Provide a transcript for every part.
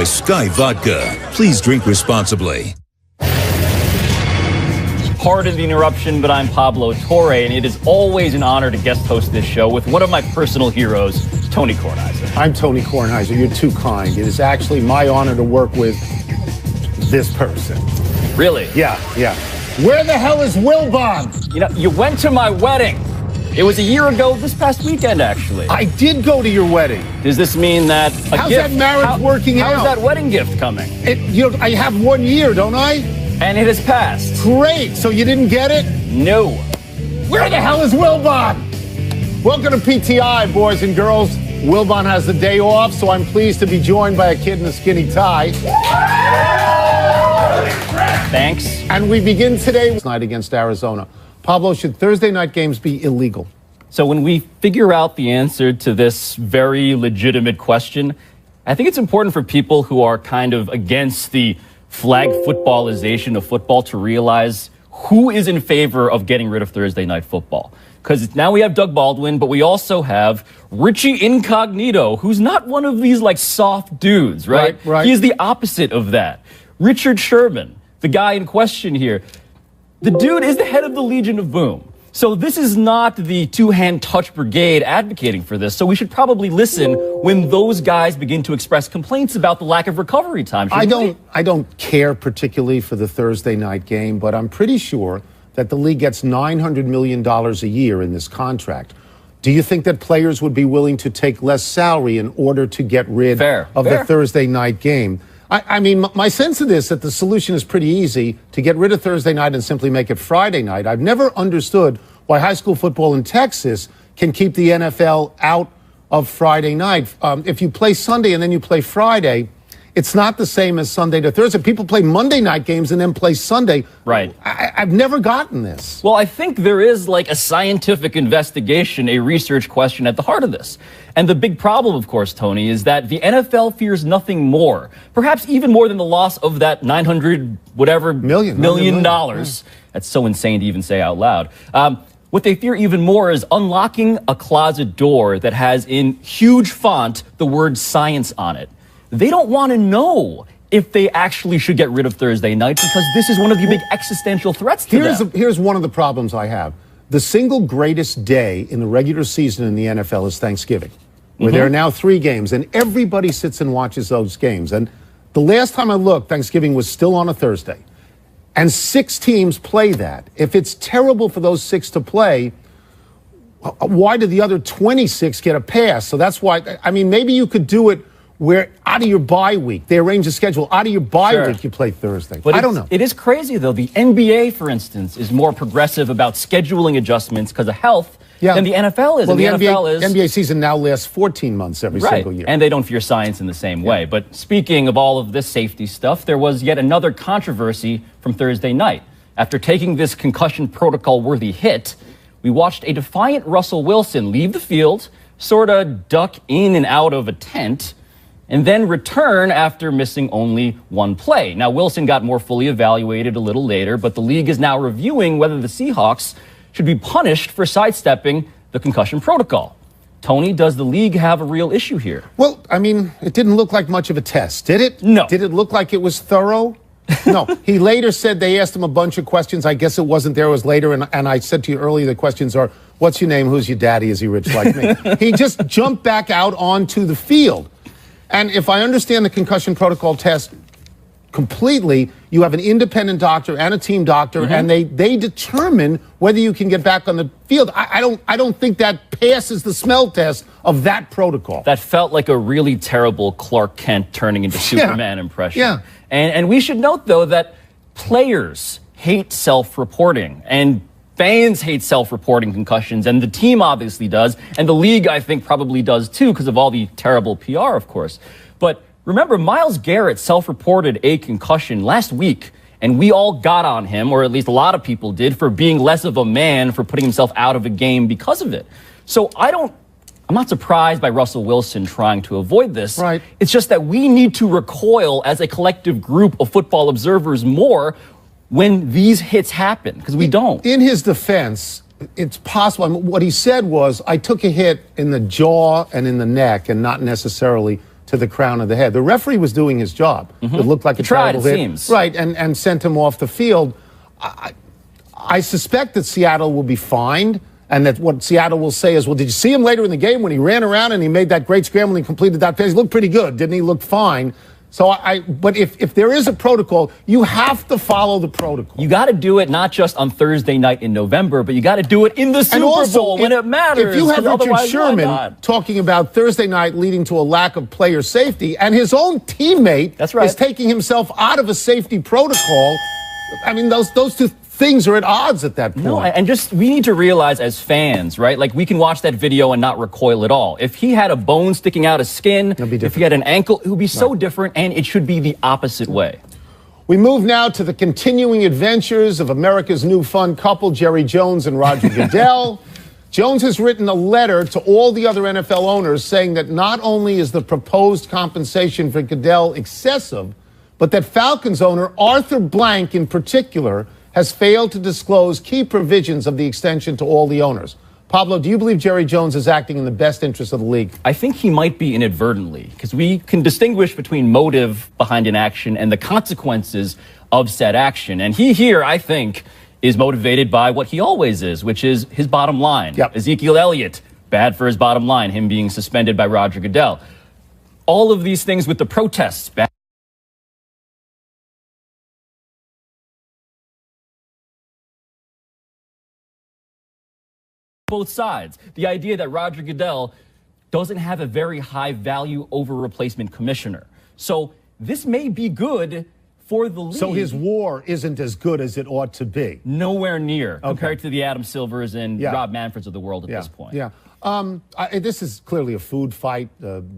Sky Vodka. Please drink responsibly. Pardon the interruption, but I'm Pablo Torre, and it is always an honor to guest host this show with one of my personal heroes, Tony Kornheiser. I'm Tony Kornheiser. You're too kind. It is actually my honor to work with this person. Really? Yeah. Where the hell is Wilbon? You know, you went to my wedding. It was a year ago this past weekend, actually. I did go to your wedding. Does this mean that How's that marriage working out? How's that wedding gift coming? I have 1 year, don't I? And it has passed. Great. So you didn't get it? No. Where the hell is Wilbon? Welcome to PTI, boys and girls. Wilbon has the day off, so I'm pleased to be joined by a kid in a skinny tie. Thanks. And we begin today night against Arizona. Pablo, should Thursday night games be illegal? So when we figure out the answer to this very legitimate question, I think it's important for people who are kind of against the flag footballization of football to realize who is in favor of getting rid of Thursday night football. Because now we have Doug Baldwin, but we also have Richie Incognito, who's not one of these like soft dudes, right? Right. He is the opposite of that. Richard Sherman, the guy in question here, the dude is the head of the Legion of Boom. So this is not the two-hand touch brigade advocating for this. So we should probably listen when those guys begin to express complaints about the lack of recovery time. I don't care particularly for the Thursday night game, but I'm pretty sure that the league gets $900 million a year in this contract. Do you think that players would be willing to take less salary in order to get rid of the Thursday night game? I mean, my sense of this, that the solution is pretty easy, to get rid of Thursday night and simply make it Friday night. I've never understood why high school football in Texas can keep the NFL out of Friday night. If you play Sunday and then you play Friday, it's not the same as Sunday to Thursday. People play Monday night games and then play Sunday. Right. I've never gotten this. Well, I think there is like a scientific investigation, a research question at the heart of this. And the big problem, of course, Tony, is that the NFL fears nothing more, perhaps even more than the loss of that $900 million dollars. That's so insane to even say out loud. What they fear even more is unlocking a closet door that has in huge font the word science on it. They don't want to know if they actually should get rid of Thursday night because this is one of the big existential threats to them. Here's one of the problems I have. The single greatest day in the regular season in the NFL is Thanksgiving, where there are now 3 games, and everybody sits and watches those games. And the last time I looked, Thanksgiving was still on a Thursday. And 6 teams play that. If it's terrible for those 6 to play, why do the other 26 get a pass? So that's why, I mean, maybe you could do it where out of your bye week, they arrange a schedule. Out of your bye week, you play Thursday. But I don't know. It is crazy, though. The NBA, for instance, is more progressive about scheduling adjustments because of health than the NFL is. Well, the NBA season now lasts 14 months every single year. And they don't fear science in the same way. But speaking of all of this safety stuff, there was yet another controversy from Thursday night. After taking this concussion protocol-worthy hit, we watched a defiant Russell Wilson leave the field, sort of duck in and out of a tent, and then return after missing only 1 play. Now, Wilson got more fully evaluated a little later, but the league is now reviewing whether the Seahawks should be punished for sidestepping the concussion protocol. Tony, does the league have a real issue here? Well, I mean, it didn't look like much of a test, did it? No. Did it look like it was thorough? No. He later said they asked him a bunch of questions. I guess it wasn't there. It was later. And I said to you earlier, the questions are, what's your name? Who's your daddy? Is he rich like me? He just jumped back out onto the field. And if I understand the concussion protocol test completely, you have an independent doctor and a team doctor, and they determine whether you can get back on the field. I don't think that passes the smell test of that protocol. That felt like a really terrible Clark Kent turning into Superman impression. Yeah. And we should note, though, that players hate self-reporting, and fans hate self-reporting concussions, and the team obviously does, and the league, I think, probably does too because of all the terrible PR, of course. But remember, Myles Garrett self-reported a concussion last week, and we all got on him, or at least a lot of people did, for being less of a man, for putting himself out of a game because of it. So I'm not surprised by Russell Wilson trying to avoid this. Right. It's just that we need to recoil as a collective group of football observers more when these hits happen, because we don't. In his defense, it's possible. I mean, what he said was, I took a hit in the jaw and in the neck and not necessarily to the crown of the head. The referee was doing his job. It looked like a tried, terrible it hit. seems. Right, and sent him off the field. I suspect that Seattle will be fined, and that what Seattle will say is, well, did you see him later in the game when he ran around and he made that great scramble and he completed that pass? He looked pretty good, didn't he? Looked fine. So but if there is a protocol, you have to follow the protocol. You got to do it not just on Thursday night in November, but you got to do it in the Super Bowl when it matters. If you have Richard otherwise, Sherman talking about Thursday night leading to a lack of player safety, and his own teammate is taking himself out of a safety protocol, I mean, those two things are at odds at that point. No, and we need to realize as fans, right? Like, we can watch that video and not recoil at all. If he had a bone sticking out of skin, if he had an ankle, it would be so different, and it should be the opposite way. We move now to the continuing adventures of America's new fun couple, Jerry Jones and Roger Goodell. Jones has written a letter to all the other NFL owners saying that not only is the proposed compensation for Goodell excessive, but that Falcons owner Arthur Blank in particular has failed to disclose key provisions of the extension to all the owners. Pablo, do you believe Jerry Jones is acting in the best interest of the league? I think he might be inadvertently, because we can distinguish between motive behind an action and the consequences of said action. And he here, I think, is motivated by what he always is, which is his bottom line. Ezekiel Elliott, bad for his bottom line, him being suspended by Roger Goodell. All of these things with the protests, bad. Both sides. The idea that Roger Goodell doesn't have a very high value over replacement commissioner. So this may be good for the league. So his war isn't as good as it ought to be. Nowhere near compared to the Adam Silvers and Rob Manfreds of the world at this point. This is clearly a food fight.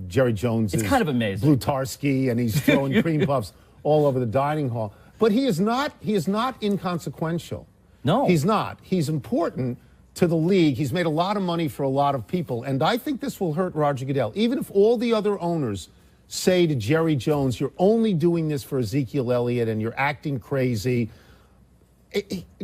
Jerry Jones is kind of amazing. Blutarski, and he's throwing cream puffs all over the dining hall. But he is not inconsequential. No. He's not. He's important to the league. He's made a lot of money for a lot of people. And I think this will hurt Roger Goodell. Even if all the other owners say to Jerry Jones, you're only doing this for Ezekiel Elliott and you're acting crazy,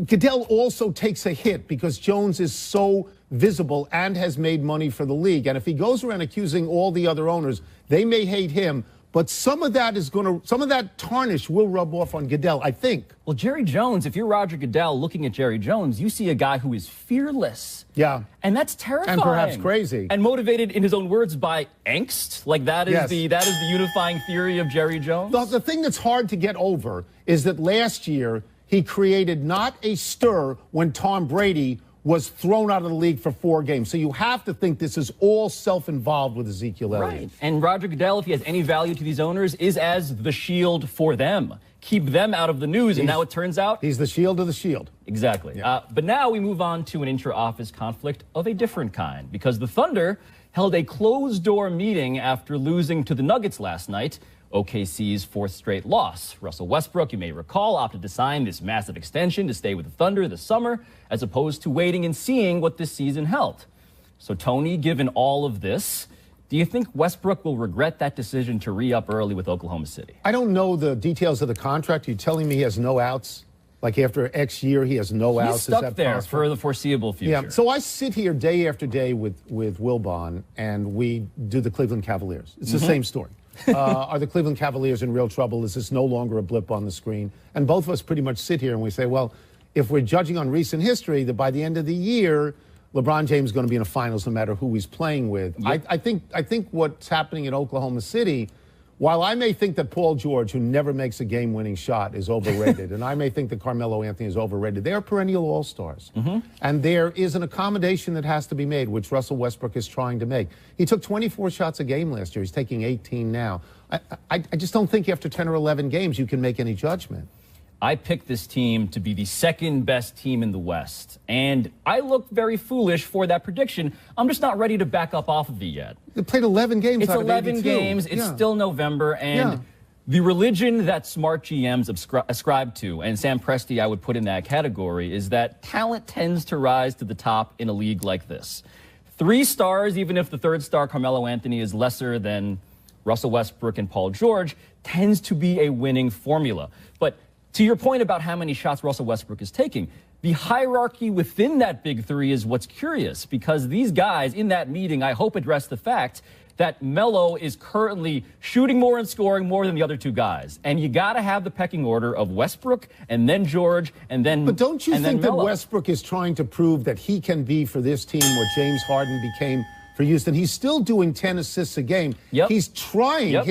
Goodell also takes a hit because Jones is so visible and has made money for the league. And if he goes around accusing all the other owners, they may hate him. But some of that tarnish will rub off on Goodell, I think. Well, Jerry Jones, if you're Roger Goodell looking at Jerry Jones, you see a guy who is fearless. Yeah. And that's terrifying. And perhaps crazy. And motivated, in his own words, by angst. Like that is the unifying theory of Jerry Jones. The thing that's hard to get over is that last year he created not a stir when Tom Brady was thrown out of the league for 4 games. So you have to think this is all self-involved with Ezekiel Elliott. Right. And Roger Goodell, if he has any value to these owners, is as the shield for them. Keep them out of the news, and now it turns out he's the shield of the shield. Exactly. Yeah. But now we move on to an intra-office conflict of a different kind, because the Thunder held a closed-door meeting after losing to the Nuggets last night, OKC's 4th straight loss. Russell Westbrook, you may recall, opted to sign this massive extension to stay with the Thunder this summer, as opposed to waiting and seeing what this season held. So, Tony, given all of this, do you think Westbrook will regret that decision to re-up early with Oklahoma City? I don't know the details of the contract. You're telling me he has no outs? Like after X year, he has no outs? He's stuck there for the foreseeable future. Yeah, so I sit here day after day with Wilbon, and we do the Cleveland Cavaliers. It's the same story. Are the Cleveland Cavaliers in real trouble? Is this no longer a blip on the screen? And both of us pretty much sit here and we say, well, if we're judging on recent history, that by the end of the year, LeBron James is going to be in the finals no matter who he's playing with. Yep. I think what's happening in Oklahoma City, while I may think that Paul George, who never makes a game-winning shot, is overrated, and I may think that Carmelo Anthony is overrated, they are perennial all-stars. And there is an accommodation that has to be made, which Russell Westbrook is trying to make. He took 24 shots a game last year. He's taking 18 now. I just don't think after 10 or 11 games you can make any judgment. I picked this team to be the second best team in the West, and I look very foolish for that prediction. I'm just not ready to back up off of it yet. They played 11 games. It's out of 11 82. games. It's still November, and the religion that smart GMs ascribe to, and Sam Presti I would put in that category, is that talent tends to rise to the top in a league like this. 3 stars, even if the 3rd star, Carmelo Anthony, is lesser than Russell Westbrook and Paul George, tends to be a winning formula. But to your point about how many shots Russell Westbrook is taking, the hierarchy within that big 3 is what's curious, because these guys in that meeting, I hope, address the fact that Melo is currently shooting more and scoring more than the other two guys. And you got to have the pecking order of Westbrook and then George and then But don't you think that Melo. Westbrook is trying to prove that he can be for this team what James Harden became for Houston? He's still doing 10 assists a game. Yep. He's trying. Yep.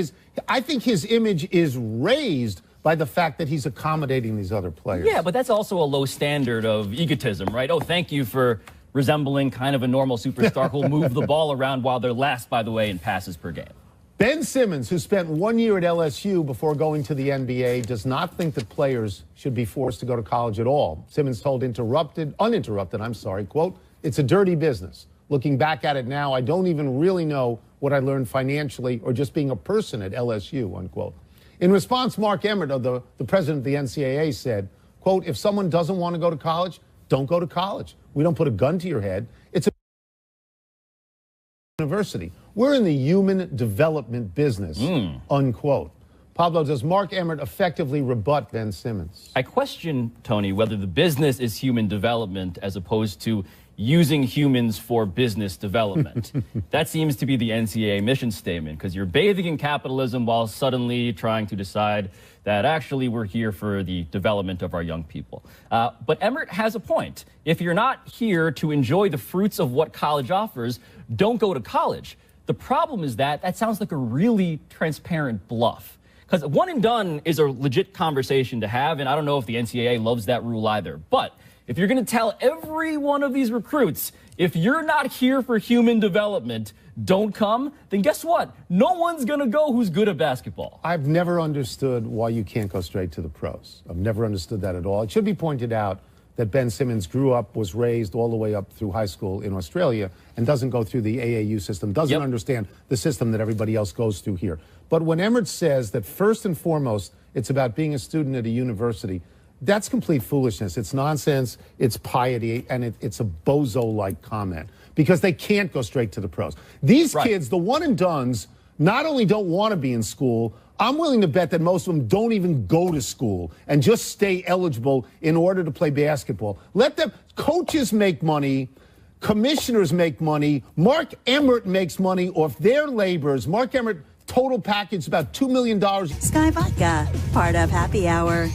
I think his image is raised by the fact that he's accommodating these other players. Yeah, but that's also a low standard of egotism, right? Oh, thank you for resembling kind of a normal superstar who'll move the ball around while they're last, by the way, in passes per game. Ben Simmons, who spent 1 year at LSU before going to the NBA, does not think that players should be forced to go to college at all. Simmons told uninterrupted, quote, "It's a dirty business. Looking back at it now, I don't even really know what I learned financially or just being a person at LSU," unquote. In response, Mark Emmert, the president of the NCAA, said, quote, "If someone doesn't want to go to college, don't go to college. We don't put a gun to your head. It's a university. We're in the human development business," unquote. Pablo, does Mark Emmert effectively rebut Ben Simmons? I question, Tony, whether the business is human development as opposed to using humans for business development. That seems to be the NCAA mission statement, because you're bathing in capitalism while suddenly trying to decide that actually we're here for the development of our young people. But Emmert has a point. If you're not here to enjoy the fruits of what college offers, don't go to college. The problem is that sounds like a really transparent bluff. Because one and done is a legit conversation to have, and I don't know if the NCAA loves that rule either. But if you're going to tell every one of these recruits, if you're not here for human development, don't come, then guess what? No one's going to go who's good at basketball. I've never understood why you can't go straight to the pros. I've never understood that at all. It should be pointed out that Ben Simmons grew up, was raised all the way up through high school in Australia, and doesn't go through the AAU system, doesn't understand the system that everybody else goes through here. But when Emmert says that first and foremost, it's about being a student at a university, that's complete foolishness. It's nonsense, it's piety, and it's a bozo-like comment, because they can't go straight to the pros. These kids, the one and dones, not only don't want to be in school, I'm willing to bet that most of them don't even go to school and just stay eligible in order to play basketball. Let them, coaches make money, commissioners make money, Mark Emmert makes money off their labors. Mark Emmert, total package, about $2 million. Sky Vodka, part of Happy Hour.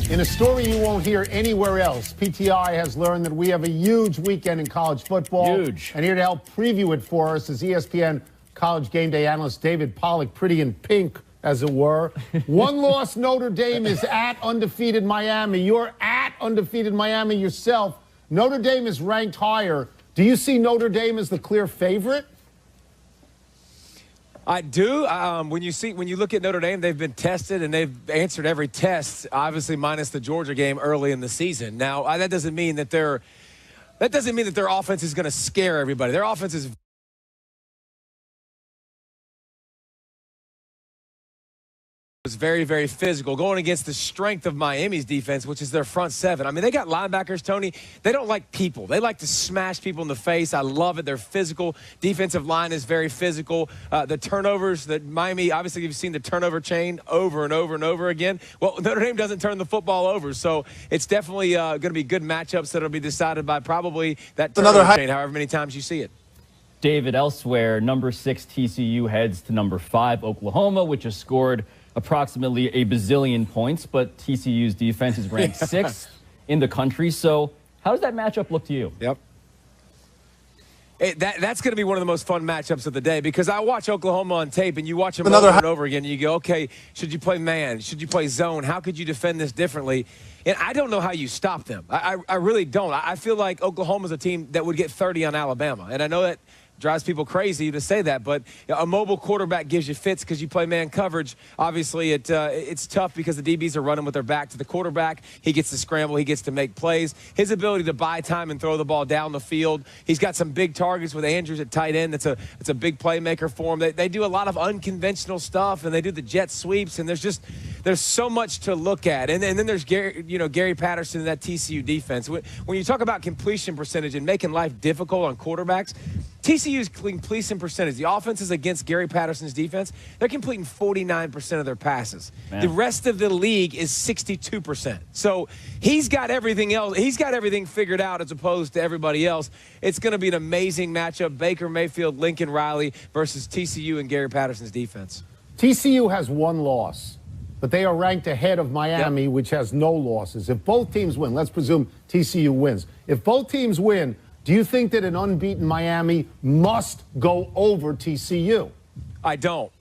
In a story you won't hear anywhere else, PTI has learned that we have a huge weekend in college football. Huge. And here to help preview it for us is ESPN college game day analyst David Pollack, pretty in pink, as it were. One loss, Notre Dame is at undefeated Miami. You're at undefeated Miami yourself. Notre Dame is ranked higher. Do you see Notre Dame as the clear favorite? I do. When you look at Notre Dame, they've been tested and they've answered every test, obviously minus the Georgia game early in the season. Now, that doesn't mean that their offense is going to scare everybody. Their offense is very, very physical, going against the strength of Miami's defense, which is their front seven. I mean, they got linebackers, Tony. They don't like people. They like to smash people in the face. I love it. They're physical. Defensive line is very physical. The turnovers that Miami, obviously you've seen the turnover chain over and over and over again. Well, Notre Dame doesn't turn the football over, so it's definitely going to be good matchups that will be decided by probably that turnover chain, however many times you see it. David, elsewhere, number 6 TCU heads to number 5 Oklahoma, which has scored approximately a bazillion points, but TCU's defense is ranked 6th in the country. So how does that matchup look to you? Yep. That's going to be one of the most fun matchups of the day, because I watch Oklahoma on tape, and you watch them over and over again, and you go, okay, should you play man? Should you play zone? How could you defend this differently? And I don't know how you stop them. I really don't. I feel like Oklahoma's a team that would get 30 on Alabama, and I know that drives people crazy to say that, but a mobile quarterback gives you fits because you play man coverage. Obviously, it's tough because the DBs are running with their back to the quarterback. He gets to scramble. He gets to make plays. His ability to buy time and throw the ball down the field. He's got some big targets with Andrews at tight end. It's a big playmaker for him. They do a lot of unconventional stuff, and they do the jet sweeps, and there's so much to look at. And then there's Gary Patterson and that TCU defense. When you talk about completion percentage and making life difficult on quarterbacks, TCU TCU's completion percentage, the offenses against Gary Patterson's defense, they're completing 49% of their passes. Man. The rest of the league is 62%. So he's got everything else. He's got everything figured out as opposed to everybody else. It's going to be an amazing matchup. Baker Mayfield, Lincoln Riley versus TCU and Gary Patterson's defense. TCU has one loss, but they are ranked ahead of Miami, which has no losses. If both teams win, let's presume TCU wins. If both teams win, do you think that an unbeaten Miami must go over TCU? I don't,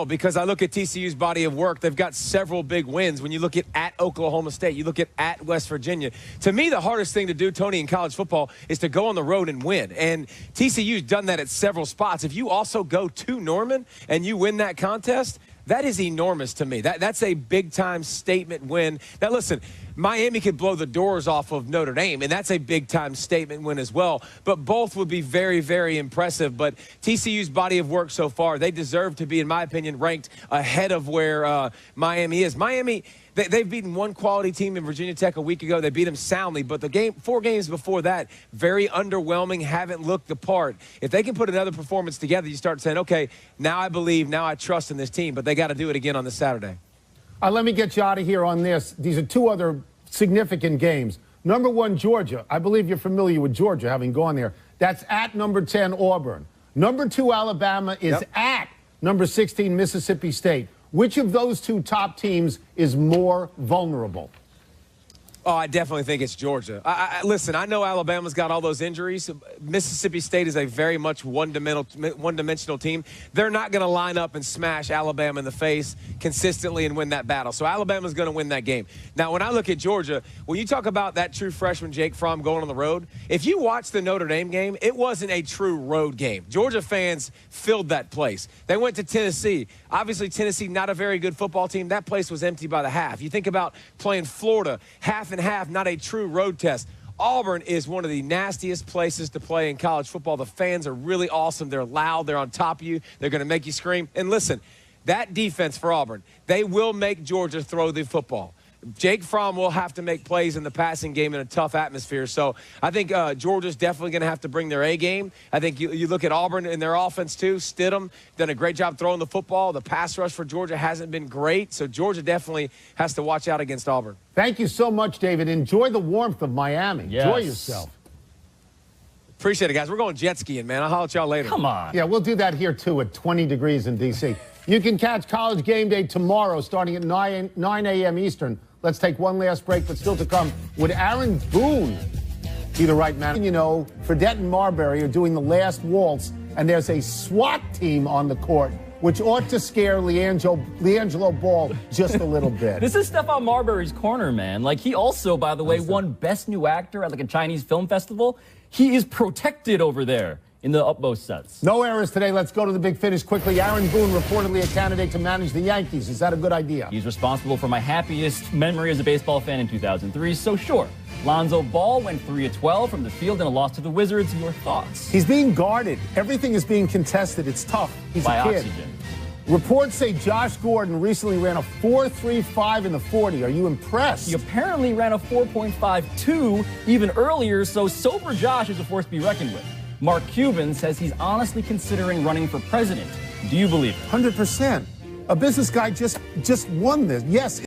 because I look at TCU's body of work. They've got several big wins. When you look at Oklahoma State, you look at West Virginia. To me, the hardest thing to do, Tony, in college football is to go on the road and win. And TCU's done that at several spots. If you also go to Norman and you win that contest, that is enormous to me. That's a big-time statement win. Now, listen, Miami could blow the doors off of Notre Dame, and that's a big-time statement win as well. But both would be very, very impressive. But TCU's body of work so far, they deserve to be, in my opinion, ranked ahead of where Miami is. Miami, they've beaten one quality team in Virginia Tech a week ago. They beat them soundly. But the 4 games before that, very underwhelming, haven't looked the part. If they can put another performance together, you start saying, okay, now I believe, now I trust in this team. But they got to do it again on this Saturday. Let me get you out of here on this. These are 2 other significant games. Number 1, Georgia. I believe you're familiar with Georgia, having gone there. That's at number 10, Auburn. Number 2, Alabama is at number 16, Mississippi State. Which of those 2 top teams is more vulnerable? Oh, I definitely think it's Georgia. Listen, I know Alabama's got all those injuries. Mississippi State is a very much one-dimensional team. They're not going to line up and smash Alabama in the face consistently and win that battle. So Alabama's going to win that game. Now, when I look at Georgia, when you talk about that true freshman Jake Fromm going on the road, if you watch the Notre Dame game, it wasn't a true road game. Georgia fans filled that place. They went to Tennessee. Obviously, Tennessee, not a very good football team. That place was empty by the half. You think about playing Florida, half and half, not a true road test. Auburn is one of the nastiest places to play in college football. The fans are really awesome. They're loud. They're on top of you. They're going to make you scream. And listen, that defense for Auburn, they will make Georgia throw the football. Jake Fromm will have to make plays in the passing game in a tough atmosphere. So I think Georgia's definitely going to have to bring their A game. I think you look at Auburn and their offense too. Stidham done a great job throwing the football. The pass rush for Georgia hasn't been great. So Georgia definitely has to watch out against Auburn. Thank you so much, David. Enjoy the warmth of Miami. Yes. Enjoy yourself. Appreciate it, guys. We're going jet skiing, man. I'll holler at y'all later. Come on. Yeah, we'll do that here, too, at 20 degrees in D.C. You can catch College Game Day tomorrow starting at 9 a.m. Eastern. Let's take one last break, but still to come. Would Aaron Boone be the right man? You know, Fredette and Marbury are doing the last waltz, and there's a SWAT team on the court, which ought to scare LiAngelo Ball just a little bit. This is Stephon Marbury's corner, man. Like, he also, by the way, won Best New Actor at, like, a Chinese film festival. He is protected over there in the utmost sense. No errors today. Let's go to the big finish quickly. Aaron Boone reportedly a candidate to manage the Yankees. Is that a good idea? He's responsible for my happiest memory as a baseball fan in 2003, so sure. Lonzo Ball went 3 of 12 from the field in a loss to the Wizards. Your thoughts? He's being guarded. Everything is being contested. It's tough. He's By a kid. oxygen. Reports say Josh Gordon recently ran a 4.35 in the 40. Are you impressed? He apparently ran a 4.52 even earlier, so sober Josh is a force to be reckoned with. Mark Cuban says he's honestly considering running for president. Do you believe it? 100%. A business guy just won this. Yes.